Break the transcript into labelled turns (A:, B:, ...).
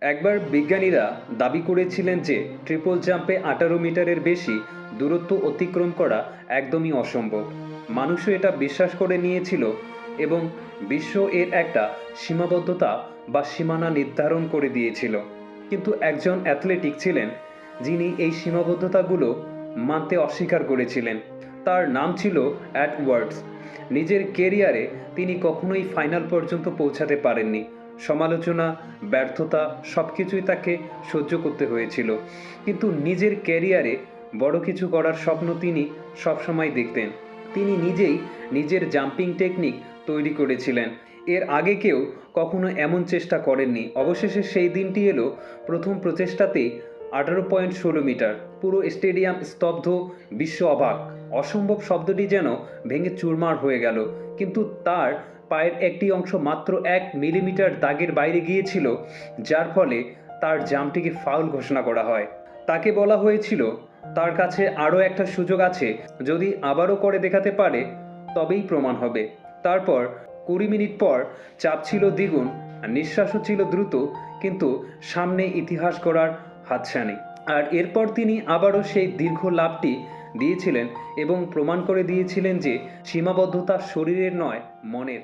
A: একবার বিজ্ঞানীরা দাবি করেছিলেন যে ট্রিপল জাম্পে 18 মিটারের বেশি দূরত্ব অতিক্রম করা একদমই অসম্ভব। মানুষও এটা বিশ্বাস করে নিয়েছিল এবং বিশ্ব এর একটা সীমাবদ্ধতা বা সীমানা নির্ধারণ করে দিয়েছিল। কিন্তু একজন অ্যাথলেটিক ছিলেন যিনি এই সীমাবদ্ধতাগুলো মানতে অস্বীকার করেছিলেন। তার নাম ছিল অ্যাডওয়ার্ডস। নিজের কেরিয়ারে তিনি কখনোই ফাইনাল পর্যন্ত পৌঁছাতে পারেননি। সমালোচনা, ব্যর্থতা সবকিছুই তাকে সহ্য করতে হয়েছিল। কিন্তু নিজের ক্যারিয়ারে বড় কিছু করার স্বপ্ন তিনি সবসময় দেখতেন। তিনি নিজেই নিজের জাম্পিং টেকনিক তৈরি করেছিলেন। এর আগে কেউ কখনো এমন চেষ্টা করেননি। অবশেষে সেই দিনটি এলো। প্রথম প্রচেষ্টাতেই 18.16 মিটার। পুরো স্টেডিয়াম স্তব্ধ, বিশ্ব অবাক। অসম্ভব শব্দটি যেন ভেঙে চুরমার হয়ে গেল। কিন্তু তার পায়ের একটি অংশ মাত্র 1 মিলিমিটার দাগের বাইরে গিয়েছিল, যার ফলে তার জাম্পটিকে ফাউল ঘোষণা করা হয়। তাকে বলা হয়েছিল তার কাছে আরও একটা সুযোগ আছে, যদি আবারও করে দেখাতে পারে তবেই প্রমাণ হবে। তারপর 20 মিনিট পর চাপ ছিল দ্বিগুণ, আর নিঃশ্বাসও ছিল দ্রুত, কিন্তু সামনে ইতিহাস গড়ার হাতছানি। আর এরপর তিনি আবারও সেই দীর্ঘ লাফটি দিয়েছিলেন এবং প্রমাণ করে দিয়েছিলেন যে সীমাবদ্ধতা শরীরের নয়, মনের।